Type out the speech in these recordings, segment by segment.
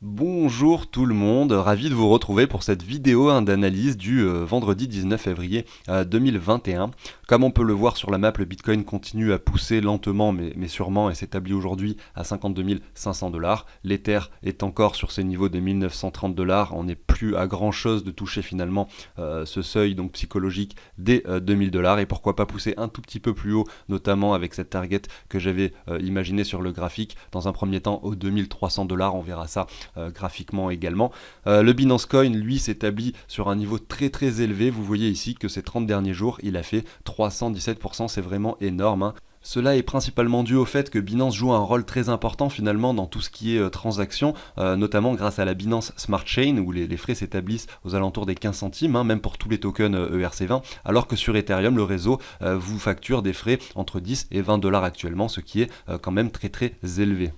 Bonjour tout le monde, ravi de vous retrouver pour cette vidéo d'analyse du vendredi 19 février 2021. Comme on peut le voir sur la map, le Bitcoin continue à pousser lentement mais sûrement et s'établit aujourd'hui à 52 500 $. L'Ether est encore sur ses niveaux de 1930 $. On n'est plus à grand chose de toucher finalement ce seuil donc psychologique des 2000 $. Et pourquoi pas pousser un tout petit peu plus haut, notamment avec cette target que j'avais imaginé sur le graphique. Dans un premier temps aux 2300 $, on verra ça graphiquement également. Le Binance Coin, lui, s'établit sur un niveau très élevé. Vous voyez ici que ces 30 derniers jours, il a fait 317%, c'est vraiment énorme, hein. Cela est principalement dû au fait que Binance joue un rôle très important finalement dans tout ce qui est transactions, notamment grâce à la Binance Smart Chain où les frais s'établissent aux alentours des 15 centimes, hein, même pour tous les tokens ERC20, alors que sur Ethereum, le réseau vous facture des frais entre 10 et 20 $ actuellement, ce qui est quand même très élevé.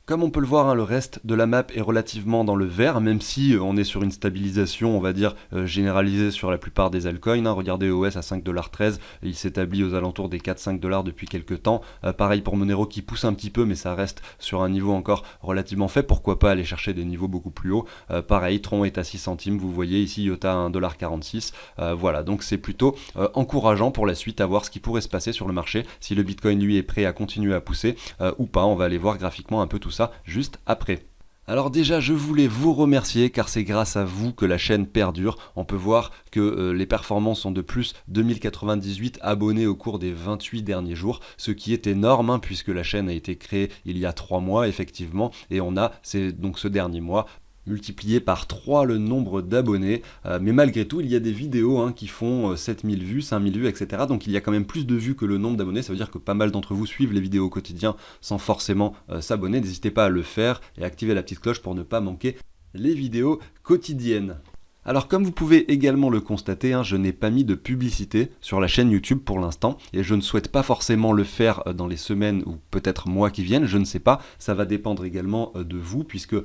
Comme on peut le voir, hein, le reste de la map est relativement dans le vert, même si on est sur une stabilisation, on va dire, généralisée sur la plupart des altcoins, hein. Regardez EOS à 5,13 $, il s'établit aux alentours des 4-5 $ depuis quelques temps. Pareil pour Monero qui pousse un petit peu, mais ça reste sur un niveau encore relativement faible. Pourquoi pas aller chercher des niveaux beaucoup plus hauts. Pareil, Tron est à 6 centimes, vous voyez ici IOTA à 1,46 $. Voilà, donc c'est plutôt encourageant pour la suite à voir ce qui pourrait se passer sur le marché, si le Bitcoin lui est prêt à continuer à pousser ou pas. On va aller voir graphiquement un peu tout ça juste après. Alors déjà, je voulais vous remercier car c'est grâce à vous que la chaîne perdure. On peut voir que les performances sont de plus 2098 abonnés au cours des 28 derniers jours, ce qui est énorme, hein, puisque la chaîne a été créée il y a 3 mois effectivement, et on a donc ce dernier mois multiplié par 3 le nombre d'abonnés, mais malgré tout il y a des vidéos, hein, qui font 7000 vues, 5000 vues, etc. Donc il y a quand même plus de vues que le nombre d'abonnés. Ça veut dire que pas mal d'entre vous suivent les vidéos au quotidien sans forcément s'abonner. N'hésitez pas à le faire et activer la petite cloche pour ne pas manquer les vidéos quotidiennes. Alors comme vous pouvez également le constater, hein, je n'ai pas mis de publicité sur la chaîne YouTube pour l'instant et je ne souhaite pas forcément le faire dans les semaines ou peut-être mois qui viennent, je ne sais pas, ça va dépendre également de vous puisque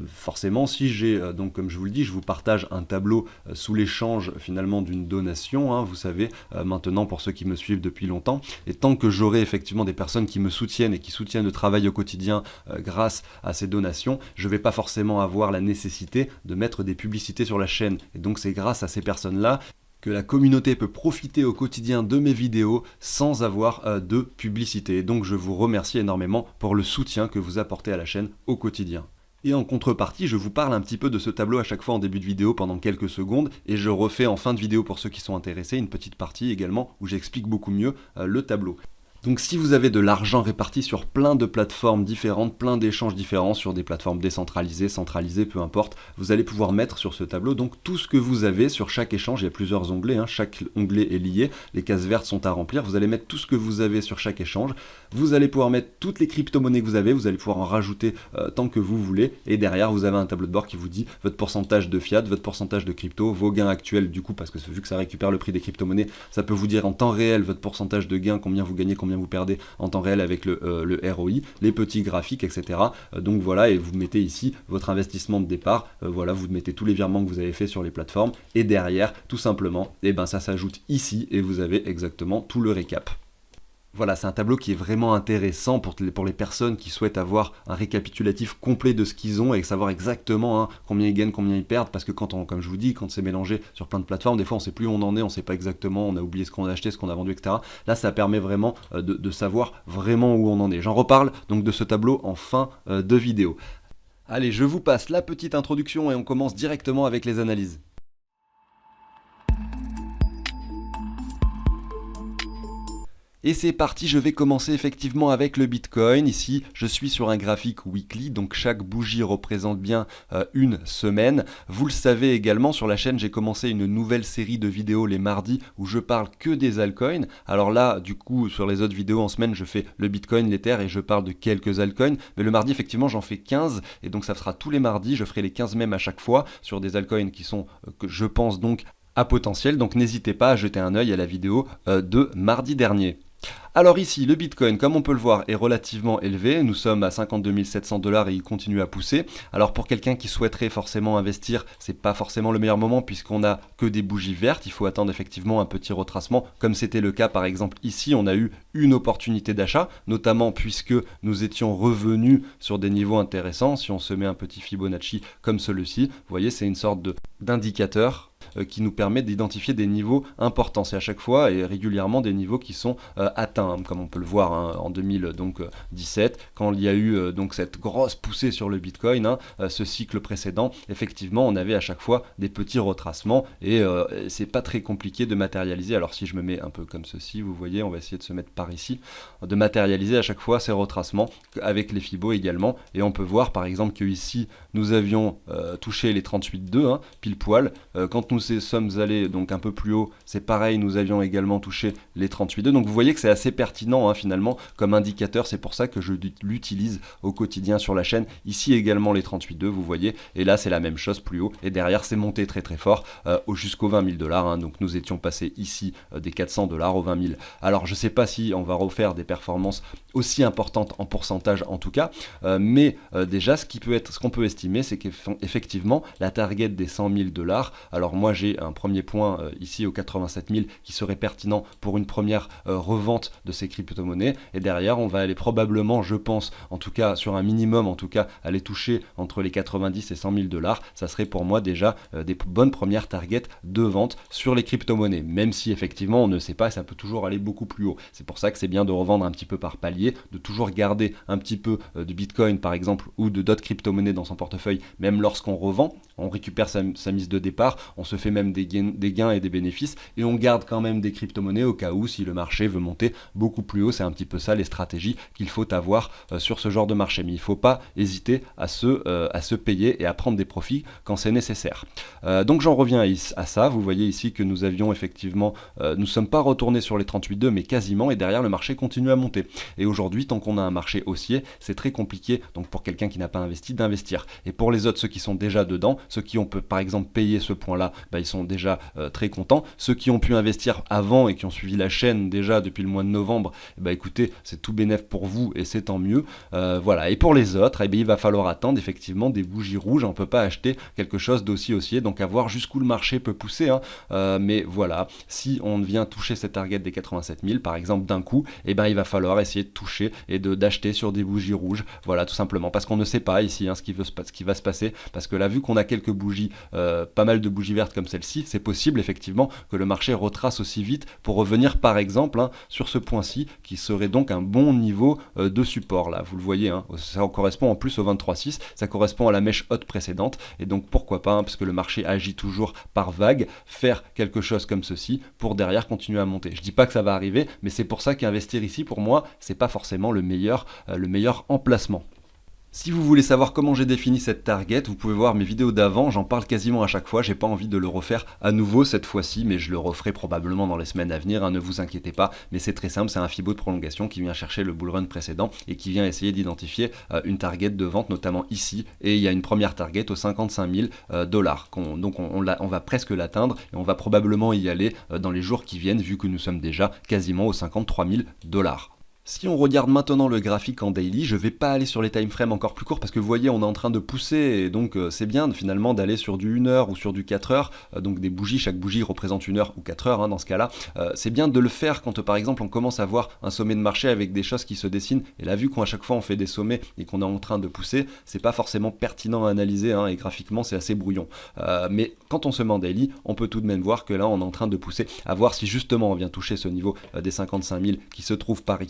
forcément si j'ai, donc comme je vous le dis, je vous partage un tableau sous l'échange finalement d'une donation, hein, vous savez, maintenant pour ceux qui me suivent depuis longtemps, et tant que j'aurai effectivement des personnes qui me soutiennent et qui soutiennent le travail au quotidien grâce à ces donations, je ne vais pas forcément avoir la nécessité de mettre des publicités sur la chaîne. Et donc c'est grâce à ces personnes-là que la communauté peut profiter au quotidien de mes vidéos sans avoir de publicité. Et donc je vous remercie énormément pour le soutien que vous apportez à la chaîne au quotidien. Et en contrepartie, je vous parle un petit peu de ce tableau à chaque fois en début de vidéo pendant quelques secondes, et je refais en fin de vidéo pour ceux qui sont intéressés une petite partie également où j'explique beaucoup mieux le tableau. Donc si vous avez de l'argent réparti sur plein de plateformes différentes, plein d'échanges différents, sur des plateformes décentralisées, centralisées, peu importe, vous allez pouvoir mettre sur ce tableau donc tout ce que vous avez sur chaque échange. Il y a plusieurs onglets, hein, chaque onglet est lié, les cases vertes sont à remplir, vous allez mettre tout ce que vous avez sur chaque échange, vous allez pouvoir mettre toutes les crypto-monnaies que vous avez, vous allez pouvoir en rajouter tant que vous voulez, et derrière vous avez un tableau de bord qui vous dit votre pourcentage de fiat, votre pourcentage de crypto, vos gains actuels du coup, parce que vu que ça récupère le prix des crypto-monnaies, ça peut vous dire en temps réel votre pourcentage de gains, combien vous gagnez, combien vous perdez en temps réel avec le ROI, les petits graphiques, etc. Donc voilà, et vous mettez ici votre investissement de départ, voilà, vous mettez tous les virements que vous avez fait sur les plateformes, et derrière, tout simplement, et ben ça s'ajoute ici, et vous avez exactement tout le récap. Voilà, c'est un tableau qui est vraiment intéressant pour les personnes qui souhaitent avoir un récapitulatif complet de ce qu'ils ont et savoir exactement, hein, combien ils gagnent, combien ils perdent, parce que comme je vous dis, quand c'est mélangé sur plein de plateformes, des fois on sait plus où on en est, on sait pas exactement, on a oublié ce qu'on a acheté, ce qu'on a vendu, etc. Là, ça permet vraiment de savoir vraiment où on en est. J'en reparle donc de ce tableau en fin de vidéo. Allez, je vous passe la petite introduction et on commence directement avec les analyses. Et c'est parti, je vais commencer effectivement avec le Bitcoin. Ici, je suis sur un graphique weekly, donc chaque bougie représente bien une semaine. Vous le savez également, sur la chaîne, j'ai commencé une nouvelle série de vidéos les mardis où je parle que des altcoins. Alors là, du coup, sur les autres vidéos en semaine, je fais le Bitcoin, l'Ether et je parle de quelques altcoins. Mais le mardi, effectivement, j'en fais 15 et donc ça sera tous les mardis. Je ferai les 15 mêmes à chaque fois sur des altcoins qui sont, que je pense donc, à potentiel. Donc n'hésitez pas à jeter un œil à la vidéo de mardi dernier. Alors ici, le Bitcoin, comme on peut le voir, est relativement élevé. Nous sommes à 52 700 $ et il continue à pousser. Alors pour quelqu'un qui souhaiterait forcément investir, c'est pas forcément le meilleur moment puisqu'on a que des bougies vertes. Il faut attendre effectivement un petit retracement, comme c'était le cas par exemple ici. On a eu une opportunité d'achat, notamment puisque nous étions revenus sur des niveaux intéressants. Si on se met un petit Fibonacci comme celui-ci, vous voyez, c'est une sorte d'indicateur qui nous permet d'identifier des niveaux importants. C'est à chaque fois et régulièrement des niveaux qui sont atteints, comme on peut le voir en 2017, quand il y a eu donc cette grosse poussée sur le Bitcoin, ce cycle précédent, effectivement, on avait à chaque fois des petits retracements et c'est pas très compliqué de matérialiser. Alors si je me mets un peu comme ceci, vous voyez, on va essayer de se mettre par ici, de matérialiser à chaque fois ces retracements avec les Fibos également, et on peut voir par exemple que ici nous avions touché les 38,2 pile poil. Quand nous sommes allés donc un peu plus haut, c'est pareil, nous avions également touché les 38,2. Donc vous voyez que c'est assez pertinent finalement comme indicateur. C'est pour ça que je l'utilise au quotidien sur la chaîne. Ici également les 38,2, vous voyez, et là c'est la même chose plus haut, et derrière c'est monté très très fort jusqu'aux 20 000 $. Donc nous étions passés ici des 400 $ aux 20 000. Alors je sais pas si on va refaire des performances aussi importantes en pourcentage en tout cas, mais déjà ce qu'on peut estimer, c'est qu'effectivement la target des 100 000 $, alors moi j'ai un premier point ici aux 87 000 qui serait pertinent pour une première revente de ces crypto-monnaies, et derrière on va aller probablement, je pense, en tout cas sur un minimum, en tout cas aller toucher entre les 90 et 100 000 $. Ça serait pour moi déjà des bonnes premières targets de vente sur les crypto-monnaies, même si effectivement on ne sait pas, ça peut toujours aller beaucoup plus haut. C'est pour ça que c'est bien de revendre un petit peu par palier, de toujours garder un petit peu de Bitcoin par exemple ou de d'autres crypto-monnaies dans son portefeuille, même lorsqu'on revend, on récupère sa mise de départ, on se fait même des gains et des bénéfices, et on garde quand même des crypto-monnaies au cas où si le marché veut monter beaucoup plus haut. C'est un petit peu ça les stratégies qu'il faut avoir sur ce genre de marché, mais il ne faut pas hésiter à se payer et à prendre des profits quand c'est nécessaire. Donc j'en reviens à ça, vous voyez ici que nous avions effectivement, nous ne sommes pas retournés sur les 38,2 mais quasiment, et derrière le marché continue à monter, et aujourd'hui tant qu'on a un marché haussier, c'est très compliqué donc pour quelqu'un qui n'a pas investi d'investir, et pour les autres, ceux qui sont déjà dedans, ceux qui ont par exemple payé ce point là, ils sont déjà très contents. Ceux qui ont pu investir avant et qui ont suivi la chaîne déjà depuis le mois de novembre, écoutez, c'est tout bénef pour vous et c'est tant mieux. Voilà. Et pour les autres, il va falloir attendre effectivement des bougies rouges. On ne peut pas acheter quelque chose d'aussi haussier, donc à voir jusqu'où le marché peut pousser. Mais voilà, si on vient toucher cette target des 87 000 par exemple d'un coup, il va falloir essayer de toucher et d'acheter sur des bougies rouges. Voilà, tout simplement, parce qu'on ne sait pas ici ce qui va se passer, parce que là, vu qu'on a quelques bougies, pas mal de bougies vertes comme celle-ci, c'est possible effectivement que le marché retrace aussi vite pour revenir par exemple sur ce point-ci qui serait donc un bon niveau de support. Là vous le voyez, ça correspond en plus au 23,6, ça correspond à la mèche haute précédente, et donc pourquoi pas, parce que le marché agit toujours par vague, faire quelque chose comme ceci pour derrière continuer à monter. Je dis pas que ça va arriver, mais c'est pour ça qu'investir ici pour moi c'est pas forcément le meilleur emplacement. Si vous voulez savoir comment j'ai défini cette target, vous pouvez voir mes vidéos d'avant, j'en parle quasiment à chaque fois, j'ai pas envie de le refaire à nouveau cette fois-ci, mais je le referai probablement dans les semaines à venir, ne vous inquiétez pas, mais c'est très simple, c'est un Fibo de prolongation qui vient chercher le bull run précédent et qui vient essayer d'identifier une target de vente, notamment ici, et il y a une première target aux 55 000 $, donc on va presque l'atteindre, et on va probablement y aller dans les jours qui viennent, vu que nous sommes déjà quasiment aux 53 000 $. Si on regarde maintenant le graphique en daily, je ne vais pas aller sur les time frames encore plus courts parce que vous voyez on est en train de pousser, et donc c'est bien finalement d'aller sur du 1 heure ou sur du 4 heures, donc des bougies, chaque bougie représente 1 heure ou 4 heures dans ce cas-là. C'est bien de le faire quand par exemple on commence à voir un sommet de marché avec des choses qui se dessinent, et là vu qu'à chaque fois on fait des sommets et qu'on est en train de pousser, c'est pas forcément pertinent à analyser et graphiquement c'est assez brouillon. Mais quand on se met en daily, on peut tout de même voir que là on est en train de pousser, à voir si justement on vient toucher ce niveau des 55 000 qui se trouve par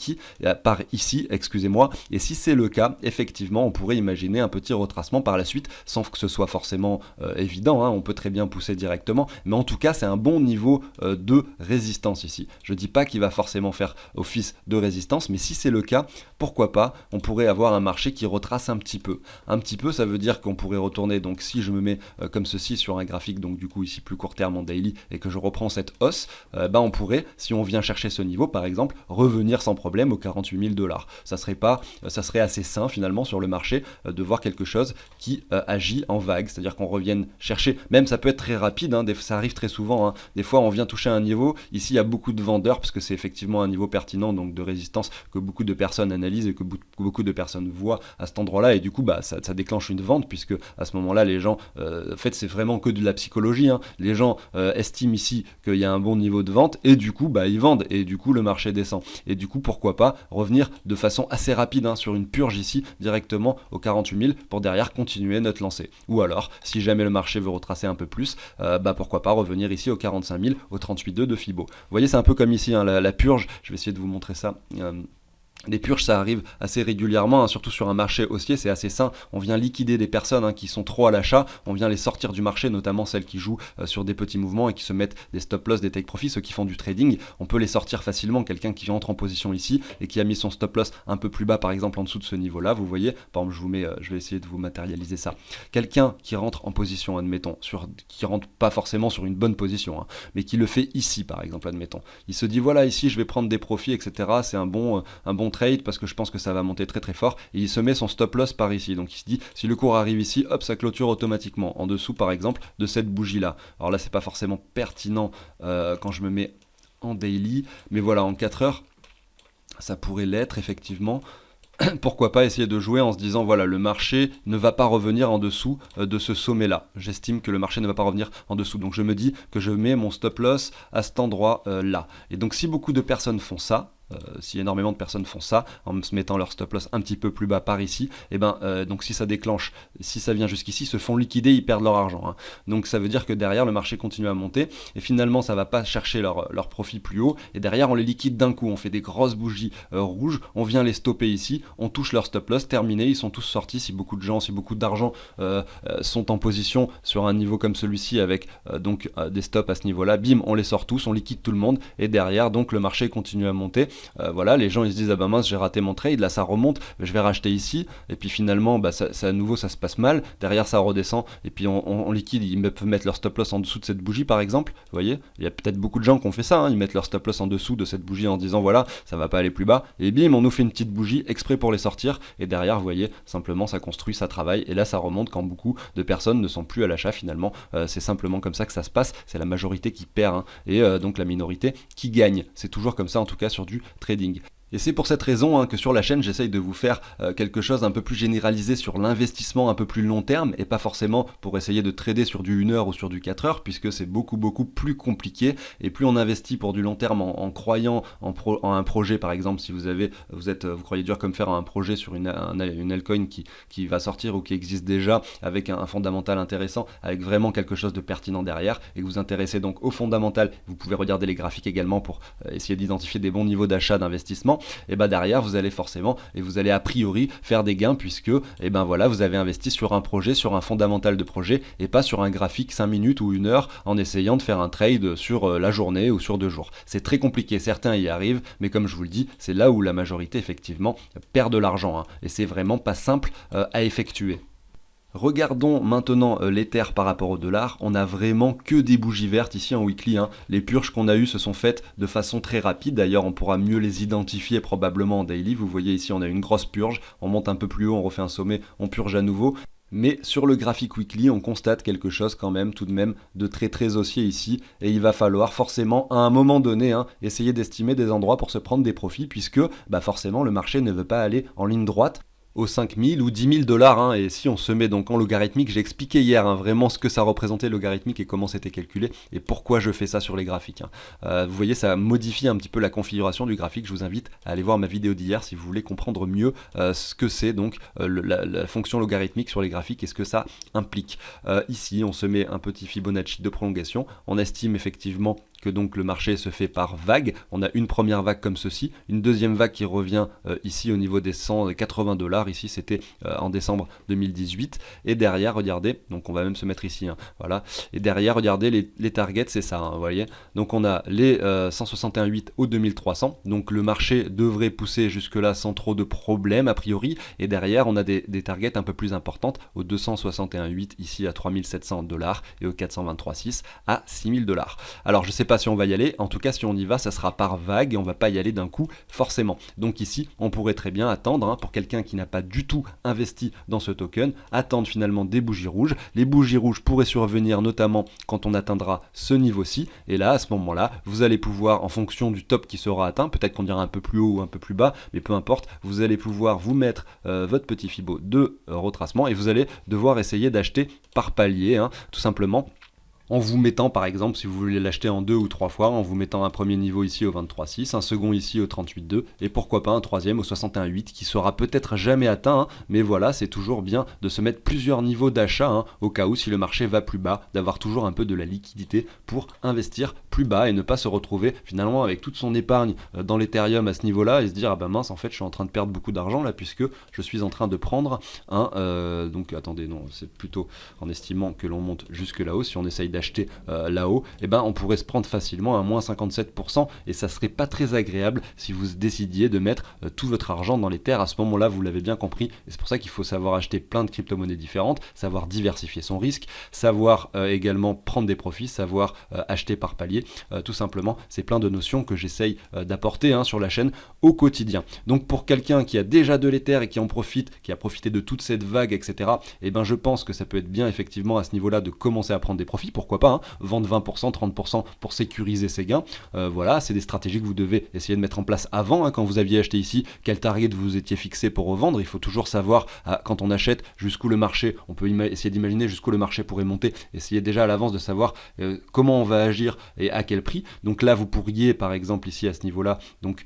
ici, excusez-moi, et si c'est le cas, effectivement, on pourrait imaginer un petit retracement par la suite, sans que ce soit forcément évident, on peut très bien pousser directement, mais en tout cas, c'est un bon niveau de résistance ici. Je dis pas qu'il va forcément faire office de résistance, mais si c'est le cas, pourquoi pas, on pourrait avoir un marché qui retrace un petit peu. Un petit peu, ça veut dire qu'on pourrait retourner, donc si je me mets comme ceci sur un graphique, donc du coup ici plus court terme en daily, et que je reprends cette hausse, on pourrait, si on vient chercher ce niveau, par exemple, revenir sans problème même aux 48 000 $. Ça serait assez sain finalement sur le marché de voir quelque chose qui agit en vague, c'est-à-dire qu'on revienne chercher, même ça peut être très rapide, hein, ça arrive très souvent, hein. Des fois on vient toucher un niveau, ici il y a beaucoup de vendeurs, parce que c'est effectivement un niveau pertinent, donc de résistance que beaucoup de personnes analysent et que beaucoup de personnes voient à cet endroit-là, et du coup ça déclenche une vente, puisque à ce moment-là les gens, en fait c'est vraiment que de la psychologie, hein. Les gens estiment ici qu'il y a un bon niveau de vente, et du coup ils vendent, et du coup le marché descend, et du coup pourquoi pas revenir de façon assez rapide, hein, sur une purge ici, directement aux 48 000, pour derrière continuer notre lancée. Ou alors, si jamais le marché veut retracer un peu plus, pourquoi pas revenir ici aux 45 000, aux 38,2 de Fibo. Vous voyez, c'est un peu comme ici, hein, la purge, je vais essayer de vous montrer ça. Les purges, ça arrive assez régulièrement, hein, surtout sur un marché haussier, c'est assez sain. On vient liquider des personnes, hein, qui sont trop à l'achat, on vient les sortir du marché, notamment celles qui jouent sur des petits mouvements et qui se mettent des stop loss, des take profits, ceux qui font du trading. On peut les sortir facilement, quelqu'un qui entre en position ici et qui a mis son stop loss un peu plus bas, par exemple en dessous de ce niveau-là, vous voyez, par exemple je vais essayer de vous matérialiser ça. Quelqu'un qui rentre en position, admettons, qui rentre pas forcément sur une bonne position, hein, mais qui le fait ici, par exemple, admettons. Il se dit, voilà, ici je vais prendre des profits, etc. C'est un bon trade parce que je pense que ça va monter très très fort, et il se met son stop loss par ici, donc il se dit si le cours arrive ici, hop, ça clôture automatiquement en dessous par exemple de cette bougie là. Alors là c'est pas forcément pertinent quand je me mets en daily, mais voilà, en 4 heures ça pourrait l'être effectivement. Pourquoi pas essayer de jouer en se disant voilà, le marché ne va pas revenir en dessous de ce sommet là, j'estime que le marché ne va pas revenir en dessous, donc je me dis que je mets mon stop loss à cet endroit là, et donc si beaucoup de personnes font ça, si énormément de personnes font ça en se mettant leur stop loss un petit peu plus bas par ici, et donc si ça déclenche, si ça vient jusqu'ici, se font liquider, ils perdent leur argent, hein. Donc ça veut dire que derrière le marché continue à monter et finalement ça va pas chercher leur profit plus haut, et derrière on les liquide d'un coup, on fait des grosses bougies rouges, on vient les stopper ici, on touche leur stop loss, terminé, ils sont tous sortis. Si beaucoup d'argent sont en position sur un niveau comme celui-ci avec des stops à ce niveau là, bim, on les sort tous, on liquide tout le monde, et derrière donc le marché continue à monter. Voilà, les gens ils se disent ah bah mince, j'ai raté mon trade, là ça remonte, je vais racheter ici, et puis finalement ça à nouveau ça se passe mal, derrière ça redescend, et puis on liquide, ils peuvent mettre leur stop loss en dessous de cette bougie par exemple, vous voyez, il y a peut-être beaucoup de gens qui ont fait ça, hein, ils mettent leur stop loss en dessous de cette bougie en disant voilà, ça va pas aller plus bas, et bim, on nous fait une petite bougie exprès pour les sortir, et derrière vous voyez, simplement ça construit, ça travaille, et là ça remonte quand beaucoup de personnes ne sont plus à l'achat finalement, c'est simplement comme ça que ça se passe, c'est la majorité qui perd, hein, et donc la minorité qui gagne, c'est toujours comme ça en tout cas sur du trading. Et c'est pour cette raison, hein, que sur la chaîne, j'essaye de vous faire quelque chose un peu plus généralisé sur l'investissement un peu plus long terme, et pas forcément pour essayer de trader sur du 1 heure ou sur du 4 heures, puisque c'est beaucoup plus compliqué, et plus on investit pour du long terme en croyant en un projet, par exemple, si vous croyez dur comme fer en un projet sur une altcoin qui va sortir ou qui existe déjà, avec un fondamental intéressant, avec vraiment quelque chose de pertinent derrière, et que vous intéressez donc au fondamental, vous pouvez regarder les graphiques également pour essayer d'identifier des bons niveaux d'achat, d'investissement, et derrière vous allez forcément, et vous allez a priori faire des gains, puisque voilà, vous avez investi sur un projet, sur un fondamental de projet, et pas sur un graphique 5 minutes ou 1 heure en essayant de faire un trade sur la journée ou sur 2 jours. C'est très compliqué, certains y arrivent, mais comme je vous le dis, c'est là où la majorité effectivement perd de l'argent, hein, et c'est vraiment pas simple à effectuer. Regardons maintenant l'Ether par rapport au dollar. On a vraiment que des bougies vertes ici en weekly, hein. Les purges qu'on a eues se sont faites de façon très rapide. D'ailleurs, on pourra mieux les identifier probablement en daily. Vous voyez ici, on a une grosse purge. On monte un peu plus haut, on refait un sommet, on purge à nouveau. Mais sur le graphique weekly, on constate quelque chose quand même, tout de même, de très haussier ici. Et il va falloir forcément, à un moment donné, hein, essayer d'estimer des endroits pour se prendre des profits, puisque forcément le marché ne veut pas aller en ligne droite aux 5 000 ou 10 000 $, hein, et si on se met donc en logarithmique, j'ai expliqué hier, hein, vraiment ce que ça représentait logarithmique et comment c'était calculé et pourquoi je fais ça sur les graphiques, hein. Vous voyez, ça modifie un petit peu la configuration du graphique. Je vous invite à aller voir ma vidéo d'hier si vous voulez comprendre mieux ce que c'est donc la fonction logarithmique sur les graphiques et ce que ça implique. Ici, on se met un petit Fibonacci de prolongation, on estime effectivement que donc le marché se fait par vague. On a une première vague comme ceci, une deuxième vague qui revient ici au niveau des 180 $, ici c'était en décembre 2018, et derrière regardez, donc on va même se mettre ici, hein, voilà, et derrière regardez les targets, c'est ça, hein, vous voyez, donc on a les 168 au 2300, donc le marché devrait pousser jusque là sans trop de problèmes a priori, et derrière on a des targets un peu plus importantes au 261,8 ici à 3700 $ et au 423,6 à 6000 $. Alors je sais pas si on va y aller, en tout cas si on y va, ça sera par vague et on va pas y aller d'un coup forcément. Donc ici, on pourrait très bien attendre, hein, pour quelqu'un qui n'a pas du tout investi dans ce token, attendre finalement des bougies rouges. Les bougies rouges pourraient survenir notamment quand on atteindra ce niveau-ci, et là, à ce moment-là, vous allez pouvoir, en fonction du top qui sera atteint, peut-être qu'on ira un peu plus haut ou un peu plus bas, mais peu importe, vous allez pouvoir vous mettre votre petit Fibo de retracement et vous allez devoir essayer d'acheter par palier, hein, tout simplement. En vous mettant par exemple, si vous voulez l'acheter en 2 ou 3 fois, en vous mettant un premier niveau ici au 23,6, un second ici au 38,2 et pourquoi pas un troisième au 61,8 qui sera peut-être jamais atteint, hein, mais voilà, c'est toujours bien de se mettre plusieurs niveaux d'achat, hein, au cas où si le marché va plus bas, d'avoir toujours un peu de la liquidité pour investir plus bas et ne pas se retrouver finalement avec toute son épargne dans l'Ethereum à ce niveau-là et se dire ah ben mince, en fait je suis en train de perdre beaucoup d'argent là puisque je suis en train de prendre un donc attendez, non, c'est plutôt en estimant que l'on monte jusque là-haut, si on essaye d'acheter là-haut, et ben on pourrait se prendre facilement à moins 57% et ça serait pas très agréable si vous décidiez de mettre tout votre argent dans les terres à ce moment-là, vous l'avez bien compris, et c'est pour ça qu'il faut savoir acheter plein de crypto-monnaies différentes, savoir diversifier son risque, savoir également prendre des profits, savoir acheter par palier, tout simplement, c'est plein de notions que j'essaye d'apporter, hein, sur la chaîne au quotidien. Donc pour quelqu'un qui a déjà de l'Ether et qui en profite, qui a profité de toute cette vague, etc., et ben je pense que ça peut être bien effectivement à ce niveau-là de commencer à prendre des profits, pourquoi pas, hein, vendre 20%, 30% pour sécuriser ses gains. Voilà, c'est des stratégies que vous devez essayer de mettre en place avant, hein, quand vous aviez acheté ici, quel target vous étiez fixé pour revendre. Il faut toujours savoir, quand on achète, jusqu'où le marché, on peut essayer d'imaginer jusqu'où le marché pourrait monter, essayer déjà à l'avance de savoir comment on va agir et à quel prix. Donc là, vous pourriez, par exemple, ici à ce niveau-là, donc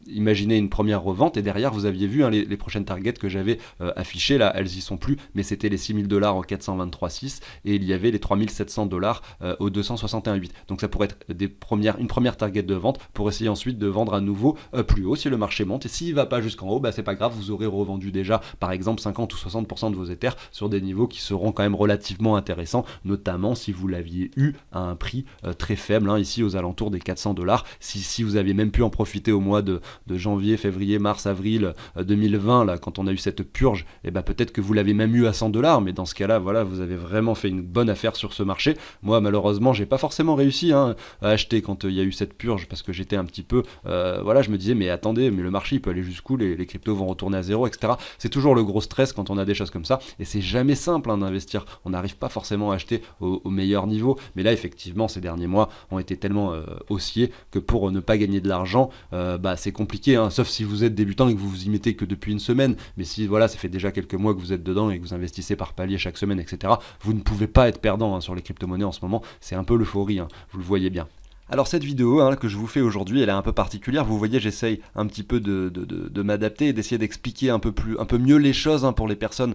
imaginez une première revente et derrière vous aviez vu, hein, les prochaines targets que j'avais affichées là, elles y sont plus, mais c'était les 6 000 $ au 423,6 et il y avait les 3 700 $ au 261,8. Donc ça pourrait être une première target de vente pour essayer ensuite de vendre à nouveau plus haut si le marché monte, et s'il va pas jusqu'en haut, bah c'est pas grave, vous aurez revendu déjà par exemple 50 ou 60% de vos Ethers sur des niveaux qui seront quand même relativement intéressants, notamment si vous l'aviez eu à un prix très faible, hein, ici aux alentours des 400 $. Si vous aviez même pu en profiter au mois de janvier, février, mars, avril 2020, là, quand on a eu cette purge, et ben peut-être que vous l'avez même eu à 100 $, mais dans ce cas-là, voilà, vous avez vraiment fait une bonne affaire sur ce marché. Moi, malheureusement, j'ai pas forcément réussi, hein, à acheter quand il y a eu cette purge, parce que j'étais un petit peu, voilà, je me disais, mais attendez, mais le marché, il peut aller jusqu'où, les cryptos vont retourner à zéro, etc. C'est toujours le gros stress quand on a des choses comme ça, et c'est jamais simple, hein, d'investir. On n'arrive pas forcément à acheter au meilleur niveau, mais là, effectivement, ces derniers mois ont été tellement haussiers que pour ne pas gagner de l'argent, bah, c'est compliqué, hein, sauf si vous êtes débutant et que vous vous y mettez que depuis une semaine, mais si voilà, ça fait déjà quelques mois que vous êtes dedans et que vous investissez par palier chaque semaine, etc., vous ne pouvez pas être perdant, hein, sur les crypto-monnaies en ce moment, c'est un peu l'euphorie, hein, vous le voyez bien. Alors cette vidéo, hein, que je vous fais aujourd'hui, elle est un peu particulière. Vous voyez, j'essaye un petit peu de m'adapter et d'essayer d'expliquer un peu mieux les choses, hein, pour les personnes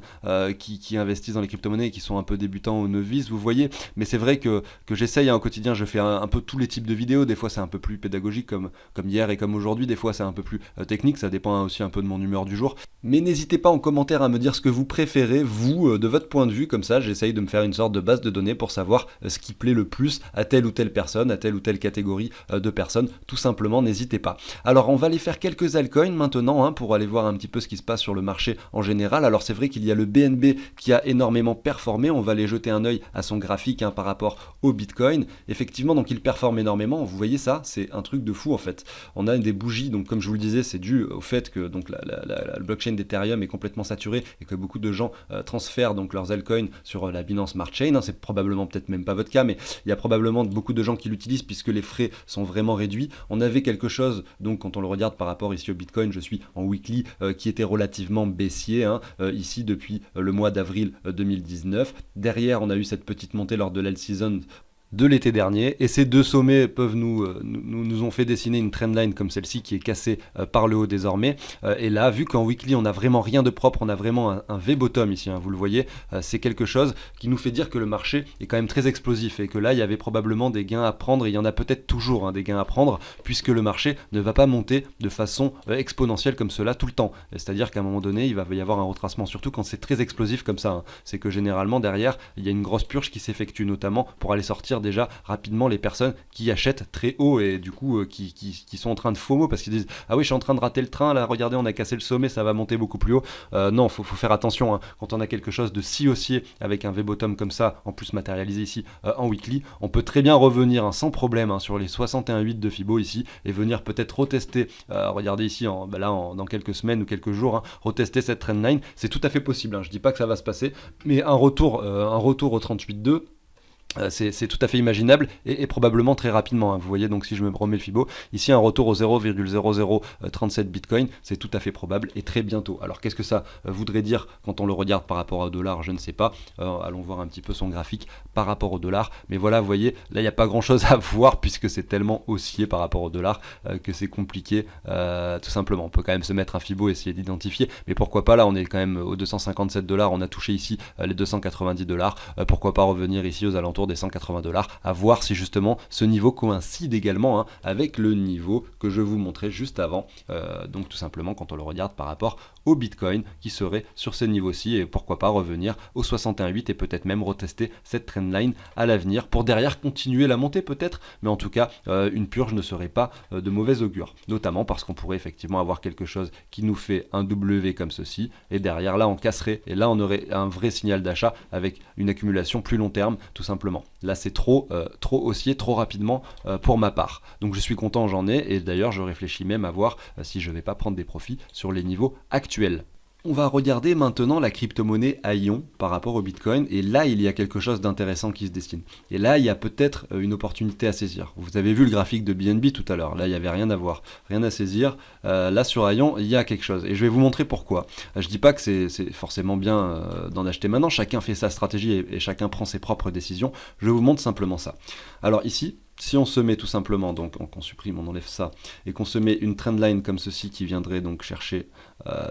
qui investissent dans les crypto-monnaies et qui sont un peu débutants ou novices, vous voyez. Mais c'est vrai que j'essaye, hein, au quotidien, je fais un peu tous les types de vidéos. Des fois c'est un peu plus pédagogique comme hier et comme aujourd'hui. Des fois c'est un peu plus technique, ça dépend, hein, aussi un peu de mon humeur du jour. Mais n'hésitez pas en commentaire à me dire ce que vous préférez, vous, de votre point de vue. Comme ça, j'essaye de me faire une sorte de base de données pour savoir ce qui plaît le plus à telle ou telle personne, à telle ou telle catégorie de personnes, tout simplement, n'hésitez pas. Alors on va aller faire quelques altcoins maintenant, hein, pour aller voir un petit peu ce qui se passe sur le marché en général. Alors c'est vrai qu'il y a le BNB qui a énormément performé, on va aller jeter un œil à son graphique, hein, par rapport au Bitcoin. Effectivement, donc il performe énormément, vous voyez ça, c'est un truc de fou en fait. On a des bougies, donc comme je vous le disais, c'est dû au fait que donc la blockchain d'Ethereum est complètement saturée et que beaucoup de gens transfèrent donc leurs altcoins sur la Binance Smart Chain, hein. C'est probablement peut-être même pas votre cas, mais il y a probablement beaucoup de gens qui l'utilisent puisque les frais sont vraiment réduits. On avait quelque chose, donc quand on le regarde par rapport ici au Bitcoin, je suis en weekly, qui était relativement baissier, hein, ici depuis le mois d'avril 2019. Derrière, on a eu cette petite montée lors de l'alt season de l'été dernier, et ces deux sommets peuvent nous ont fait dessiner une trendline comme celle-ci qui est cassée par le haut désormais, et là, vu qu'en weekly on n'a vraiment rien de propre, on a vraiment un V-bottom ici, hein, vous le voyez, c'est quelque chose qui nous fait dire que le marché est quand même très explosif et que là il y avait probablement des gains à prendre, et il y en a peut-être toujours, hein, des gains à prendre, puisque le marché ne va pas monter de façon exponentielle comme cela tout le temps, c'est-à-dire qu'à un moment donné il va y avoir un retracement, surtout quand c'est très explosif comme ça, hein. C'est que généralement derrière il y a une grosse purge qui s'effectue, notamment pour aller sortir revenir déjà rapidement les personnes qui achètent très haut et du coup qui sont en train de FOMO parce qu'ils disent ah oui je suis en train de rater le train là, regardez on a cassé le sommet, ça va monter beaucoup plus haut. Non, faut faire attention hein. Quand on a quelque chose de si haussier avec un V-bottom comme ça, en plus matérialisé ici en weekly, on peut très bien revenir hein, sans problème hein, sur les 61,8 de Fibo ici et venir peut-être retester, regardez ici dans quelques semaines ou quelques jours, hein, retester cette trendline, c'est tout à fait possible, hein. Je dis pas que ça va se passer, mais un retour au 38,2 c'est tout à fait imaginable et probablement très rapidement hein. Vous voyez donc si je me remets le Fibo, ici un retour au 0,0037 Bitcoin, c'est tout à fait probable et très bientôt. Alors qu'est-ce que ça voudrait dire quand on le regarde par rapport au dollar, je ne sais pas. Allons voir un petit peu son graphique par rapport au dollar. Mais voilà, vous voyez, là il n'y a pas grand chose à voir puisque c'est tellement haussier par rapport au dollar que c'est compliqué tout simplement. On peut quand même se mettre un Fibo et essayer d'identifier, mais pourquoi pas, là on est quand même aux 257 $, on a touché ici les 290 $, pourquoi pas revenir ici aux alentours des 180 $, à voir si justement ce niveau coïncide également hein, avec le niveau que je vous montrais juste avant, donc tout simplement quand on le regarde par rapport au Bitcoin qui serait sur ces niveaux-ci et pourquoi pas revenir au 61,8 et peut-être même retester cette trendline à l'avenir pour derrière continuer la montée peut-être, mais en tout cas une purge ne serait pas de mauvais augure, notamment parce qu'on pourrait effectivement avoir quelque chose qui nous fait un W comme ceci et derrière là on casserait et là on aurait un vrai signal d'achat avec une accumulation plus long terme tout simplement. Là c'est trop haussier, trop rapidement pour ma part. Donc je suis content, j'en ai, et d'ailleurs je réfléchis même à voir si je ne vais pas prendre des profits sur les niveaux actuels. On va regarder maintenant la crypto-monnaie Aion par rapport au Bitcoin et là il y a quelque chose d'intéressant qui se dessine. Et là il y a peut-être une opportunité à saisir. Vous avez vu le graphique de BNB tout à l'heure, là il n'y avait rien à voir, rien à saisir. Là sur Aion il y a quelque chose et je vais vous montrer pourquoi. Je dis pas que c'est forcément bien d'en acheter maintenant, chacun fait sa stratégie et chacun prend ses propres décisions. Je vous montre simplement ça. Alors ici, si on se met tout simplement, donc on supprime, on enlève ça, et qu'on se met une trendline comme ceci qui viendrait donc chercher,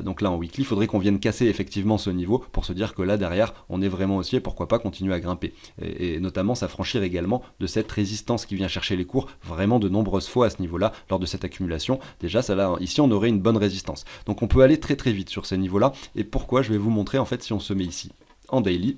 donc là en weekly, il faudrait qu'on vienne casser effectivement ce niveau pour se dire que là derrière on est vraiment haussier, pourquoi pas continuer à grimper. Et notamment s'affranchir également de cette résistance qui vient chercher les cours vraiment de nombreuses fois à ce niveau-là, lors de cette accumulation. Déjà ça là, ici on aurait une bonne résistance. Donc on peut aller très très vite sur ces niveaux-là, et pourquoi je vais vous montrer en fait si on se met ici en daily.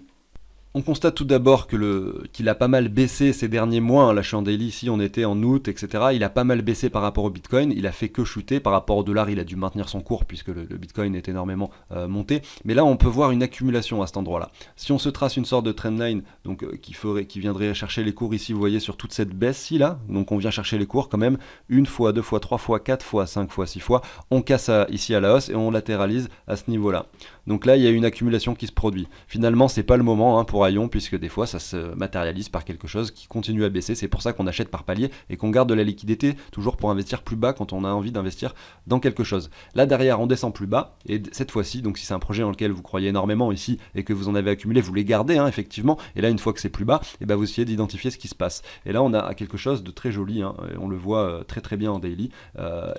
On constate tout d'abord qu'il a pas mal baissé ces derniers mois, hein. Là je suis en daily ici, on était en août, etc. Il a pas mal baissé par rapport au Bitcoin, il a fait que chuter par rapport au dollar, il a dû maintenir son cours puisque le Bitcoin est énormément monté. Mais là on peut voir une accumulation à cet endroit-là. Si on se trace une sorte de trendline donc, qui viendrait chercher les cours ici, vous voyez sur toute cette baisse-ci là, donc on vient chercher les cours quand même, une fois, deux fois, trois fois, quatre fois, cinq fois, six fois, on casse ici à la hausse et on latéralise à ce niveau-là. Donc là il y a une accumulation qui se produit. Finalement c'est pas le moment hein, pour Aion puisque des fois ça se matérialise par quelque chose qui continue à baisser. C'est pour ça qu'on achète par palier et qu'on garde de la liquidité toujours pour investir plus bas quand on a envie d'investir dans quelque chose. Là derrière on descend plus bas et cette fois-ci, donc si c'est un projet dans lequel vous croyez énormément ici et que vous en avez accumulé, vous les gardez hein, effectivement, et là une fois que c'est plus bas, et ben vous essayez d'identifier ce qui se passe. Et là on a quelque chose de très joli, hein, on le voit très très bien en daily,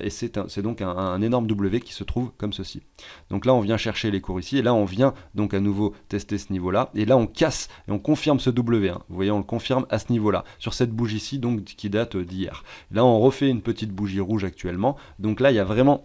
et c'est donc un énorme W qui se trouve comme ceci. Donc là on vient chercher les cours ici et là on vient donc à nouveau tester ce niveau là et là on casse et on confirme ce W, hein. Vous voyez on le confirme à ce niveau là sur cette bougie ci donc qui date d'hier. Là on refait une petite bougie rouge actuellement, donc là il y a vraiment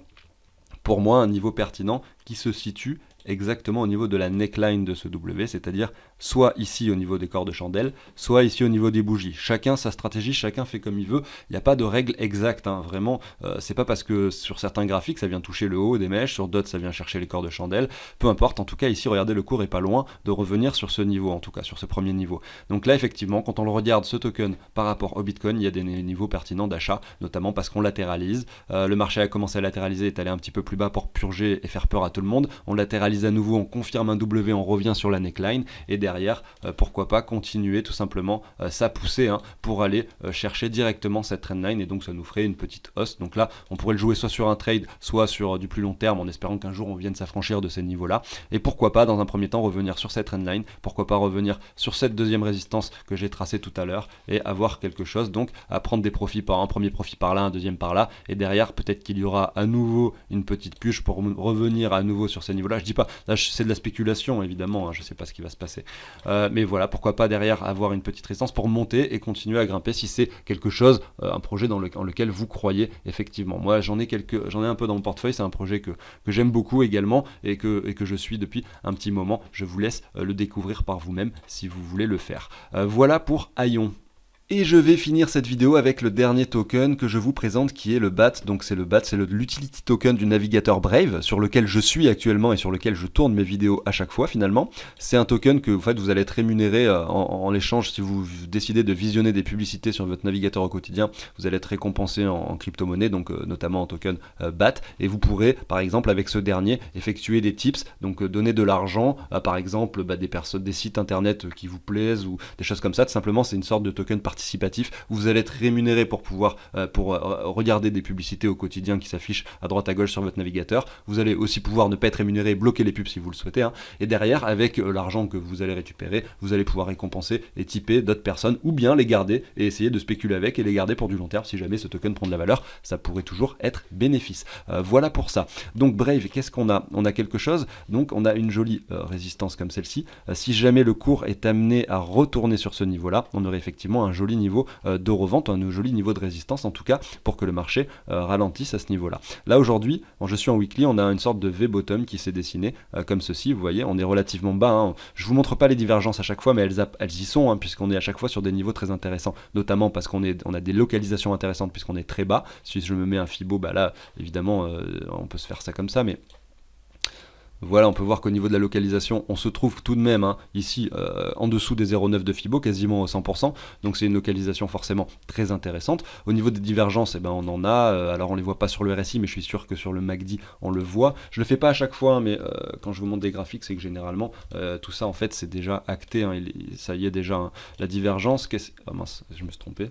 pour moi un niveau pertinent qui se situe exactement au niveau de la neckline de ce W, c'est-à-dire soit ici au niveau des corps de chandelle, soit ici au niveau des bougies. Chacun sa stratégie, chacun fait comme il veut, il n'y a pas de règle exacte, hein. Vraiment, c'est pas parce que sur certains graphiques ça vient toucher le haut des mèches, sur d'autres ça vient chercher les corps de chandelle, peu importe, en tout cas ici regardez le cours est pas loin de revenir sur ce niveau, en tout cas sur ce premier niveau. Donc là effectivement quand on le regarde ce token par rapport au Bitcoin, il y a des niveaux pertinents d'achat, notamment parce qu'on latéralise, le marché a commencé à latéraliser, est allé un petit peu plus bas pour purger et faire peur à tout le monde, on latéralise à nouveau, on confirme un W, on revient sur la neckline et derrière pourquoi pas continuer tout simplement sa poussée hein, pour aller chercher directement cette trendline et donc ça nous ferait une petite hausse. Donc là on pourrait le jouer soit sur un trade soit sur du plus long terme en espérant qu'un jour on vienne s'affranchir de ces niveaux là et pourquoi pas dans un premier temps revenir sur cette trendline, pourquoi pas revenir sur cette deuxième résistance que j'ai tracée tout à l'heure et avoir quelque chose donc à prendre des profits par un premier profit par là, un deuxième par là et derrière peut-être qu'il y aura à nouveau une petite puce pour revenir à nouveau sur ces niveaux là. Je dis pas, là c'est de la spéculation évidemment, hein, je sais pas ce qui va se passer, mais voilà, pourquoi pas derrière avoir une petite résistance pour monter et continuer à grimper si c'est quelque chose, un projet dans lequel vous croyez effectivement. Moi j'en ai un peu dans mon portefeuille, c'est un projet que j'aime beaucoup également et que je suis depuis un petit moment. Je vous laisse le découvrir par vous-même si vous voulez le faire. Voilà pour Aion. Et je vais finir cette vidéo avec le dernier token que je vous présente qui est le BAT. Donc c'est le BAT, c'est l'utility token du navigateur Brave sur lequel je suis actuellement et sur lequel je tourne mes vidéos à chaque fois finalement. C'est un token que en fait, vous allez être rémunéré en échange si vous décidez de visionner des publicités sur votre navigateur au quotidien. Vous allez être récompensé en crypto-monnaie, donc notamment en token BAT. Et vous pourrez par exemple avec ce dernier effectuer des tips, donc donner de l'argent à par exemple des personnes, des sites internet qui vous plaisent ou des choses comme ça. Tout simplement c'est une sorte de token participatif. Vous allez être rémunéré pour pouvoir regarder des publicités au quotidien qui s'affichent à droite à gauche sur votre navigateur. Vous allez aussi pouvoir ne pas être rémunéré et bloquer les pubs si vous le souhaitez. Et derrière, avec l'argent que vous allez récupérer, vous allez pouvoir récompenser et tiper d'autres personnes ou bien les garder et essayer de spéculer avec et les garder pour du long terme. Si jamais ce token prend de la valeur, ça pourrait toujours être bénéfice. Voilà pour ça. Donc Brave, qu'est-ce qu'on a? On a quelque chose, donc on a une jolie résistance comme celle-ci. Si jamais le cours est amené à retourner sur ce niveau-là, on aurait effectivement un joli niveau de revente, un joli niveau de résistance en tout cas pour que le marché ralentisse à ce niveau-là. Là aujourd'hui, quand je suis en weekly, on a une sorte de V-bottom qui s'est dessiné comme ceci, vous voyez, on est relativement bas. Je vous montre pas les divergences à chaque fois, mais elles y sont puisqu'on est à chaque fois sur des niveaux très intéressants, notamment parce qu'on a des localisations intéressantes puisqu'on est très bas. Si je me mets un Fibo, là évidemment on peut se faire ça comme ça, mais voilà, on peut voir qu'au niveau de la localisation, on se trouve tout de même ici en dessous des 0,9 de Fibo, quasiment au 100%, donc c'est une localisation forcément très intéressante. Au niveau des divergences, on en a, alors on les voit pas sur le RSI, mais je suis sûr que sur le MACD, on le voit. Je le fais pas à chaque fois, mais quand je vous montre des graphiques, c'est que généralement, tout ça en fait c'est déjà acté, ça y est déjà. La divergence, ah mince, je me suis trompé.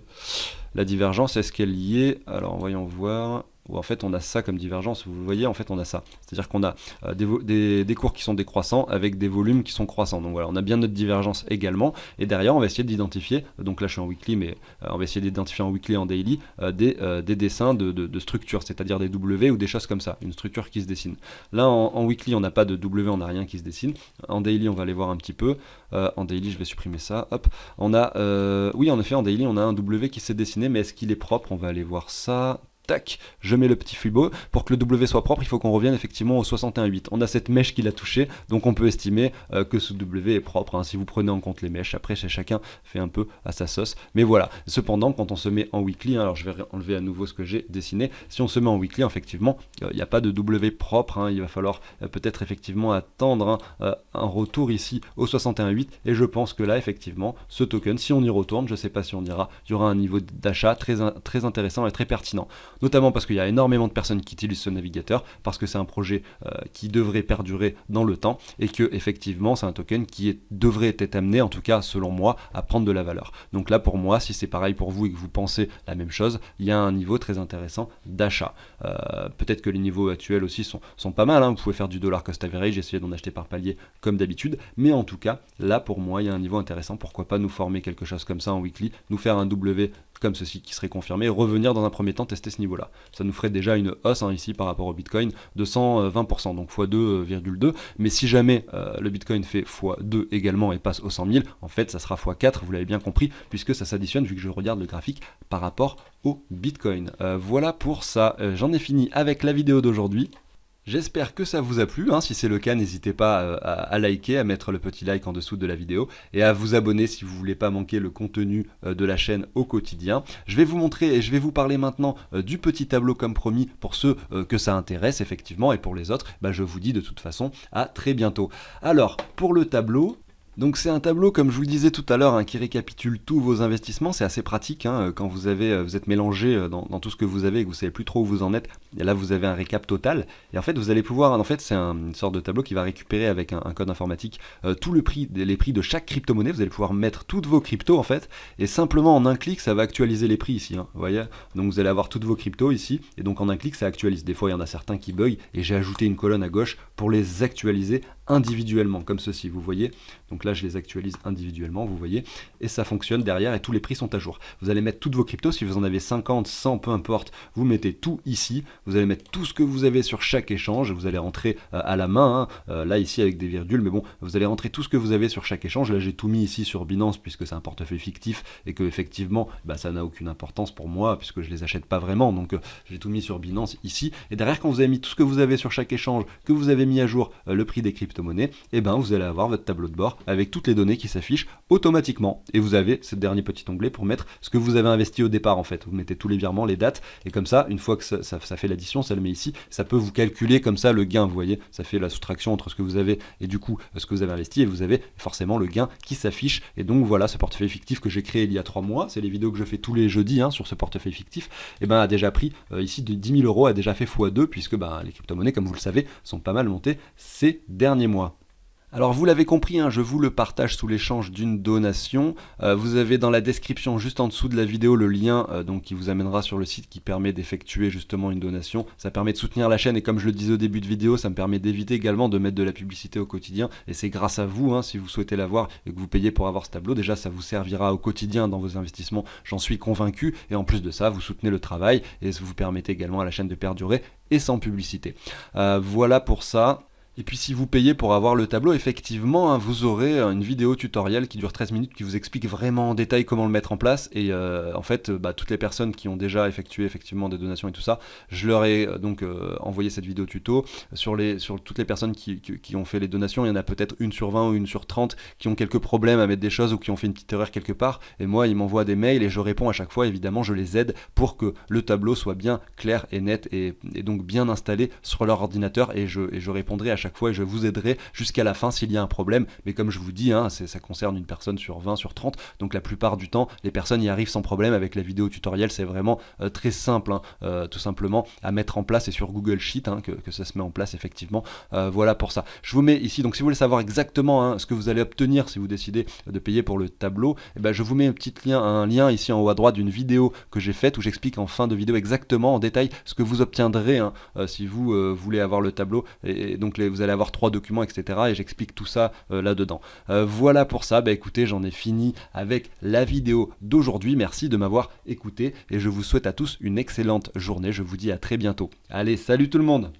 La divergence, est-ce qu'elle y est? Alors voyons voir. Où en fait on a ça comme divergence, vous voyez, en fait on a ça, c'est-à-dire qu'on a des cours qui sont décroissants avec des volumes qui sont croissants, donc voilà, on a bien notre divergence également, et derrière on va essayer d'identifier, donc là je suis en weekly, mais on va essayer d'identifier en weekly et en daily des dessins de structure, c'est-à-dire des W ou des choses comme ça, une structure qui se dessine. Là en weekly on n'a pas de W, on n'a rien qui se dessine, en daily on va aller voir un petit peu, en daily je vais supprimer ça, hop, on a, oui en effet en daily on a un W qui s'est dessiné, mais est-ce qu'il est propre? On va aller voir ça. Tac, je mets le petit Fibo. Pour que le W soit propre, il faut qu'on revienne effectivement au 61,8. On a cette mèche qui l'a touché, donc on peut estimer que ce W est propre, si vous prenez en compte les mèches. Après, chacun fait un peu à sa sauce. Mais voilà, cependant, quand on se met en weekly, alors je vais enlever à nouveau ce que j'ai dessiné. Si on se met en weekly, effectivement, il n'y a pas de W propre. Il va falloir peut-être effectivement attendre un retour ici au 61,8. Et je pense que là, effectivement, ce token, si on y retourne, je ne sais pas si on ira, il y aura un niveau d'achat très intéressant et très pertinent. Notamment parce qu'il y a énormément de personnes qui utilisent ce navigateur, parce que c'est un projet qui devrait perdurer dans le temps, et que effectivement c'est un token qui devrait être amené, en tout cas selon moi, à prendre de la valeur. Donc là pour moi, si c'est pareil pour vous et que vous pensez la même chose, il y a un niveau très intéressant d'achat. Peut-être que les niveaux actuels aussi sont pas mal, vous pouvez faire du dollar cost average, essayer d'en acheter par palier comme d'habitude, mais en tout cas, là pour moi, il y a un niveau intéressant, pourquoi pas nous former quelque chose comme ça en weekly, nous faire un W comme ceci qui serait confirmé, revenir dans un premier temps tester ce niveau-là. Ça nous ferait déjà une hausse ici par rapport au Bitcoin de 120%, donc x2,2, mais si jamais le Bitcoin fait x2 également et passe aux 100 000, en fait ça sera x4, vous l'avez bien compris, puisque ça s'additionne vu que je regarde le graphique par rapport au Bitcoin. Voilà pour ça, j'en ai fini avec la vidéo d'aujourd'hui. J'espère que ça vous a plu, si c'est le cas n'hésitez pas à liker, à mettre le petit like en dessous de la vidéo et à vous abonner si vous voulez pas manquer le contenu de la chaîne au quotidien. Je vais vous montrer et je vais vous parler maintenant du petit tableau comme promis pour ceux que ça intéresse effectivement, et pour les autres, je vous dis de toute façon à très bientôt. Alors pour le tableau, donc c'est un tableau, comme je vous le disais tout à l'heure, qui récapitule tous vos investissements. C'est assez pratique quand vous êtes mélangé dans tout ce que vous avez et que vous savez plus trop où vous en êtes. Et là vous avez un récap total. Et en fait vous allez pouvoir, c'est une sorte de tableau qui va récupérer avec un code informatique tout les prix de chaque crypto-monnaie. Vous allez pouvoir mettre toutes vos cryptos en fait. Et simplement en un clic ça va actualiser les prix ici. Vous voyez. Donc vous allez avoir toutes vos cryptos ici. Et donc en un clic ça actualise. Des fois il y en a certains qui bug et j'ai ajouté une colonne à gauche pour les actualiser individuellement comme ceci. Vous voyez. Donc là je les actualise individuellement, vous voyez, et ça fonctionne derrière et tous les prix sont à jour. Vous allez mettre toutes vos cryptos, si vous en avez 50, 100, peu importe, vous mettez tout ici, vous allez mettre tout ce que vous avez sur chaque échange, vous allez rentrer à la main, là ici avec des virgules, mais bon, vous allez rentrer tout ce que vous avez sur chaque échange. Là j'ai tout mis ici sur Binance puisque c'est un portefeuille fictif et que effectivement ça n'a aucune importance pour moi puisque je les achète pas vraiment, donc j'ai tout mis sur Binance ici, et derrière quand vous avez mis tout ce que vous avez sur chaque échange, que vous avez mis à jour le prix des cryptos, crypto-monnaie, et ben vous allez avoir votre tableau de bord avec toutes les données qui s'affichent automatiquement. Et vous avez ce dernier petit onglet pour mettre ce que vous avez investi au départ en fait. Vous mettez tous les virements, les dates, et comme ça, une fois que ça fait l'addition, ça le met ici, ça peut vous calculer comme ça le gain, vous voyez, ça fait la soustraction entre ce que vous avez et du coup ce que vous avez investi, et vous avez forcément le gain qui s'affiche. Et donc voilà, ce portefeuille fictif que j'ai créé il y a 3 mois, c'est les vidéos que je fais tous les jeudis sur ce portefeuille fictif, et ben a déjà pris ici de 10 000 euros, a déjà fait x2, puisque les crypto-monnaies, comme vous le savez, sont pas mal montées ces derniers mois. Alors vous l'avez compris, je vous le partage sous l'échange d'une donation. Vous avez dans la description juste en dessous de la vidéo le lien donc qui vous amènera sur le site qui permet d'effectuer justement une donation. Ça permet de soutenir la chaîne, et comme je le disais au début de vidéo, ça me permet d'éviter également de mettre de la publicité au quotidien, et c'est grâce à vous si vous souhaitez l'avoir et que vous payez pour avoir ce tableau. Déjà ça vous servira au quotidien dans vos investissements, j'en suis convaincu, et en plus de ça vous soutenez le travail et vous permettez également à la chaîne de perdurer et sans publicité. Voilà pour ça. Et puis si vous payez pour avoir le tableau, effectivement, vous aurez une vidéo tutoriel qui dure 13 minutes qui vous explique vraiment en détail comment le mettre en place. Et en fait, toutes les personnes qui ont déjà effectué effectivement des donations et tout ça, je leur ai donc envoyé cette vidéo tuto. Sur toutes les personnes qui ont fait les donations, il y en a peut-être 1 sur 20 ou 1 sur 30 qui ont quelques problèmes à mettre des choses ou qui ont fait une petite erreur quelque part. Et moi, ils m'envoient des mails et je réponds à chaque fois. Évidemment, je les aide pour que le tableau soit bien clair et net et donc bien installé sur leur ordinateur. Et je répondrai à chaque fois et je vous aiderai jusqu'à la fin s'il y a un problème. Mais comme je vous dis, ça concerne une personne sur 20, sur 30, donc la plupart du temps les personnes y arrivent sans problème. Avec la vidéo tutoriel, c'est vraiment très simple, tout simplement à mettre en place, et sur Google Sheet que ça se met en place effectivement. Voilà pour ça. Je vous mets ici, donc si vous voulez savoir exactement ce que vous allez obtenir si vous décidez de payer pour le tableau, je vous mets un lien ici en haut à droite d'une vidéo que j'ai faite où j'explique en fin de vidéo exactement en détail ce que vous obtiendrez si vous voulez avoir le tableau, et donc vous allez avoir 3 documents, etc. Et j'explique tout ça là-dedans. Voilà pour ça. Écoutez, j'en ai fini avec la vidéo d'aujourd'hui. Merci de m'avoir écouté et je vous souhaite à tous une excellente journée. Je vous dis à très bientôt. Allez, salut tout le monde!